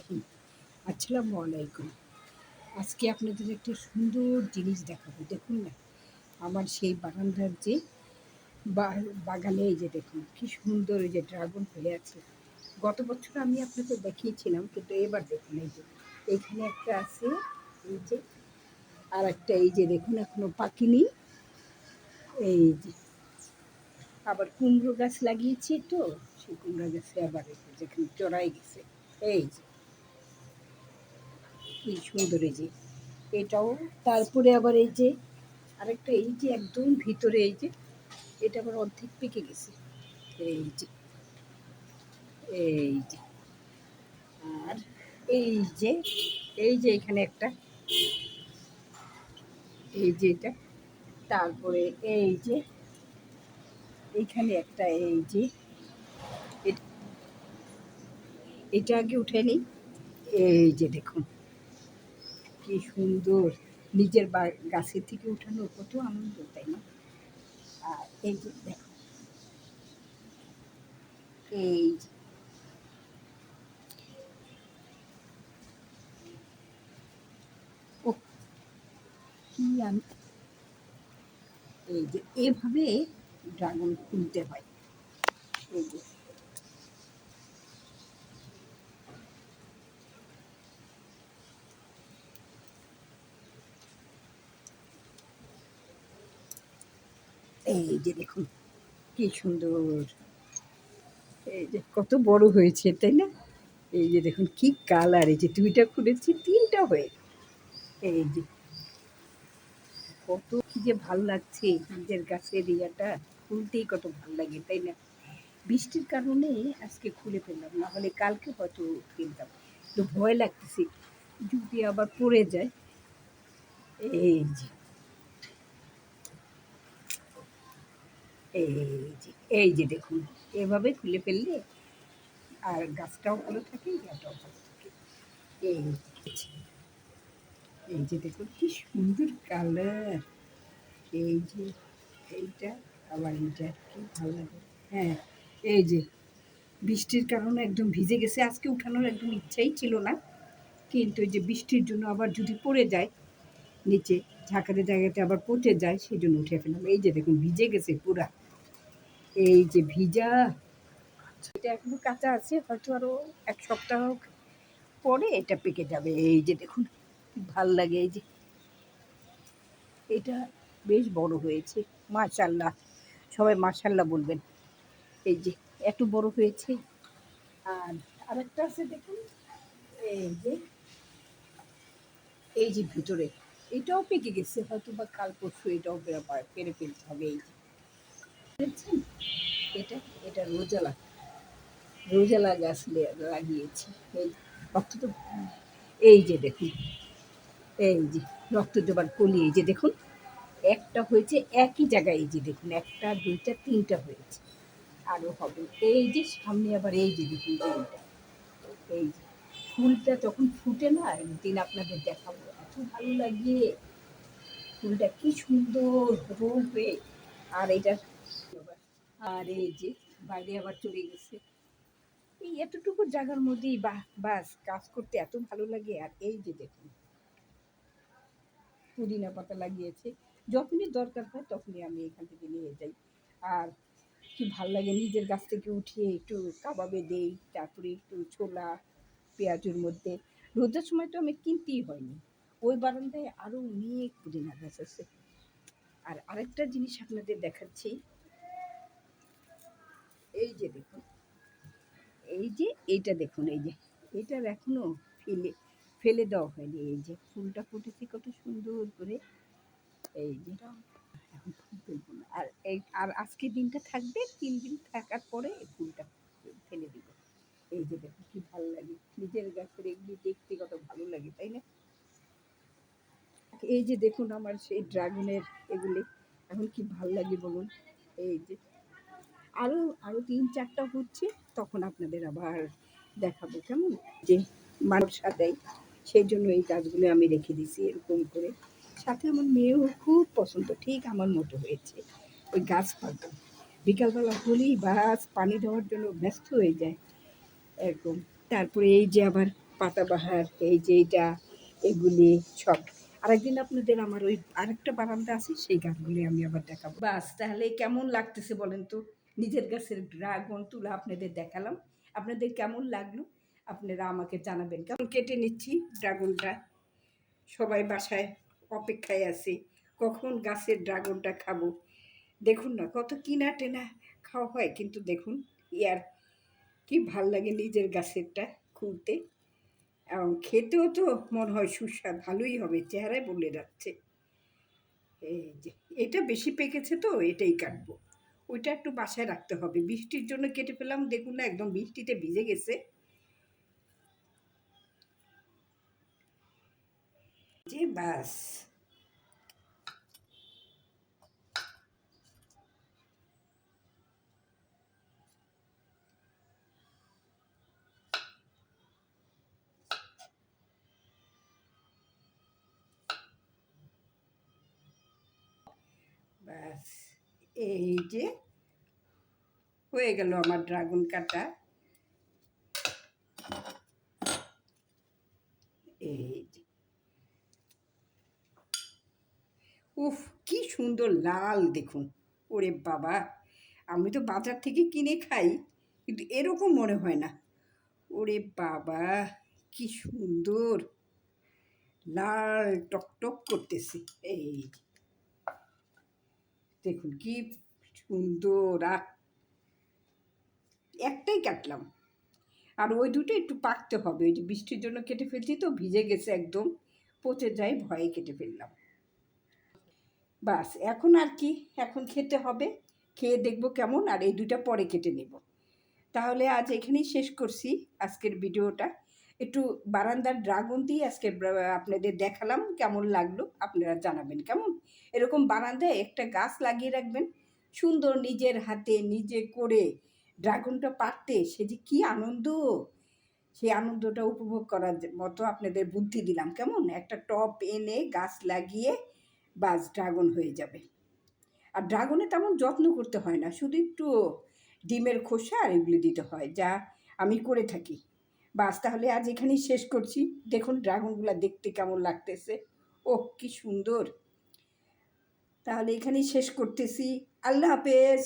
রহিম। আসসালামু আলাইকুম। আজকে আপনাদের একটা সুন্দর জিনিস দেখাবো। দেখুন না, আমার সেই বারান্দার যে বাগানে এই যে দেখুন কি সুন্দর এই যে ড্রাগন হয়ে আছে। গত বছর আমি আপনাকে দেখিয়েছিলাম, কিন্তু এবার দেখুন এই যে এইখানে একটা আছে, এই যে আর একটা এই যে দেখুন এখনো পাকেনি। এই যে আবার কুমড়ো গাছ লাগিয়েছি, তো সেই কুমড়ো গাছে আবার যেখানে চড়াই গেছে। এই যে কি সুন্দর এই যে এটাও। তারপরে আবার এই যে আরেকটা এই যে একদম ভিতরে এই যে এটা আবার অর্ধেক পেকে গেছে। এই যে এই যে আর এই যে এই যে এখানে একটা, এই যে এটা। তারপরে এই যে এইখানে একটা, এই যে এটা আগে উঠে নিই। এই যে দেখুন কি সুন্দর, নিজের গাছের থেকে উঠানো কত আনন্দ, তাই না? আর এই যে দেখুন এই যে ও কি আমি, এই যে এভাবে ড্রাগন খুলতে হয়। এই যে এই যে দেখুন কি সুন্দর, এই যে কত বড় হয়েছে, তাই না? এই যে দেখুন কি কালার, এই যে দুইটা খুলেছি, তিনটা হয়ে, এই যে কত কি যে ভাল লাগছে। নিজের গাছের ইয়াটা খুলতেই কত ভাল লাগে, তাই না? বৃষ্টির কারণে আজকে খুলে ফেললাম, না হলে কালকে হয়তো ফেলতাম। তো ভয় লাগতেছে যদি আবার পড়ে যায়। এই যে এই যে এই যে দেখুন এভাবে খুলে ফেললে আর গাছটাও ভালো থাকে, ইয়াটাও ভালো থাকে। এই যে এই যে দেখুন কি সুন্দর কালার। এই যে এইটা, আবার এইটা কি ভালো লাগে। হ্যাঁ, এই যে বৃষ্টির কারণে একদম ভিজে গেছে, আজকে উঠানোর একদম ইচ্ছাই ছিল না, কিন্তু এই যে বৃষ্টির জন্য আবার যদি পড়ে যায় নিচে, ঝাঁকাতে জায়গাতে আবার পচে যায়, সেই জন্য উঠে ফেললাম। এই যে দেখুন ভিজে গেছে পুরা, এই যে ভিজা। এটা এখনো কাঁচা আছে, হয়তো আরো এক সপ্তাহ পরে এটা পেকে যাবে। এই যে দেখুন কি ভাল লাগে, এই যে এটা বেশ বড় হয়েছে, মাশাআল্লাহ। সবাই মাশাআল্লাহ বলবেন। এই যে এত বড় হয়েছে। আর আরেকটা আছে দেখুন, এই যে এই যে ভিতরে এটাও পেকে গেছে, হয়তো বা কাল পরশু এটাও পেরে ফেলতে হবে। এই যে দেখছেন, এটা এটা রোজালা, রোজালা গাছ লাগিয়েছি। এই রক্ত তো, এই যে দেখুন, এই যে রক্ত দেবার কলি, এই যে দেখুন একটা হয়েছে একই জায়গায়, এই যে দেখুন একটা দুইটা তিনটা হয়েছে, আরও হবে। এই যে সামনে আবার এই যে দেখুন এইটা, এই যে ফুলটা যখন ফুটে না, একদিন আপনাদের দেখাবো, এত ভালো লাগে। ফুলটা কি সুন্দর রোল হয়ে। আর এটা, আর এই যে বাইরে আবার চলে গেছে। এই এতটুকু জায়গার মধ্যেই বাস কাজ করতে এত ভালো লাগে। আর এই যে দেখুন পুদিনা পাতা লাগিয়েছে, যখনই দরকার হয় তখনই আমি এখান থেকে নিয়ে যাই। আর কি ভাল লাগে, নিজের গাছ থেকে উঠিয়ে একটু কাবাবে দেই, তারপরে একটু ছোলা পেঁয়াজের মধ্যে। রোদের সময় তো আমি কিনতেই হয়নি, ওই বারান্দায় আরও অনেক পুদিনা গাছ আছে। আর আরেকটা জিনিস আপনাদের দেখাচ্ছি, এই যে দেখুন, এই যে এইটা দেখুন, এই যে এটার এখনো ফেলে ফেলে দেওয়া হয়নি। এই যে ফুলটা ফুটেছে কত সুন্দর করে। এই যে এখন ফুল তুলব না, আর এই আর আজকের দিনটা থাকবে, 3 দিন থাকার পরে এই ফুলটা ফেলে দিব। এই যে দেখুন কি ভালো লাগে, নিজের গাছের এগুলি দেখতে কত ভালো লাগে, তাই না? এই যে দেখুন আমার সেই ড্রাগনের এগুলি এখন কি ভালো লাগে বলুন। এই যে আরো আরো 3-4টা হচ্ছে, তখন আপনাদের আবার দেখাবো, কেমন? যে মানুষ দেয়, সেই জন্য এই গাছগুলো আমি রেখে দিছি এরকম করে। সাথে আমার মেয়েও খুব পছন্দ, ঠিক আমার মতো হয়েছে। ওই গাছ পাতা বিকালবেলা হলেই বাস পানি দেওয়ার জন্য ব্যস্ত হয়ে যায় এরকম। তারপরে এই যে আবার পাতাবাহার, এই যে এটা, এগুলি সব আরেকদিন আপনাদের আমার ওই আরেকটা বারান্দা আছে সেই গাছগুলি আমি আবার দেখাবো। বাস তাহলে কেমন লাগতেছে বলেন তো? নিজের গাছের ড্রাগন তুলা আপনাদের দেখালাম, আপনাদের কেমন লাগলো আপনারা আমাকে জানাবেন। কেমন কেটে নিচ্ছি ড্রাগনটা, সবাই বাসায় অপেক্ষায় আছে কখন গাছের ড্রাগনটা খাবো। দেখুন না কত কিনা টেনা খাওয়া হয়, কিন্তু দেখুন ইয়ার কি ভাল লাগে নিজের গাছেরটা খুলতে, এবং খেতেও তো মনে হয় সুস্বাদ, ভালোই হবে, চেহারায় বলে যাচ্ছে। এই যে এটা বেশি পেকেছে তো এটাই কাটবো, ওইটা একটু বাসায় রাখতে হবে। বৃষ্টির জন্য কেটে ফেলাম, দেখুন না একদম বৃষ্টিতে ভিজে গেছে। যে বাস বাস এই যে হয়ে গেল আমার ড্রাগন কাটা। এই যে উফ কি সুন্দর লাল দেখুন, ওরে বাবা, আমি তো বাজার থেকে কিনে খাই কিন্তু এরকম মনে হয় না। ওরে বাবা কি সুন্দর লাল টকটক করতেছে। এই দেখুন কি সুন্দর। আর একটাই কাটলাম, আর ওই দুটো একটু পাকতে হবে, ওই যে বৃষ্টির জন্য কেটে ফেলছি তো ভিজে গেছে একদম, পচে যায় ভয়ে কেটে ফেললাম। বাস এখন আর কি, এখন খেতে হবে, খেয়ে দেখবো কেমন, আর এই দুটা পরে কেটে নেব। তাহলে আজ এখানেই শেষ করছি আজকের ভিডিওটা। একটু বারান্দার ড্রাগন দিয়ে আজকে আপনাদের দেখালাম, কেমন লাগলো আপনারা জানাবেন। কেমন এরকম বারান্দায় একটা গাছ লাগিয়ে রাখবেন, সুন্দর নিজের হাতে নিজে করে ড্রাগনটা পাড়তে সে যে কী আনন্দ, সেই আনন্দটা উপভোগ করার মতো আপনাদের বুদ্ধি দিলাম। কেমন একটা টব এনে গাছ লাগিয়ে বাস ড্রাগন হয়ে যাবে। আর ড্রাগনে তেমন যত্ন করতে হয় না, শুধু একটু ডিমের খোসা আর এগুলি দিতে হয়, যা আমি করে থাকি। বাস তাহলে আজ এখানেই শেষ করছি। দেখুন ড্রাগনগুলো দেখতে কেমন লাগতেছে, ওহ কি সুন্দর। তাহলে এখানেই শেষ করতেছি, আল্লাহ হাফেজ।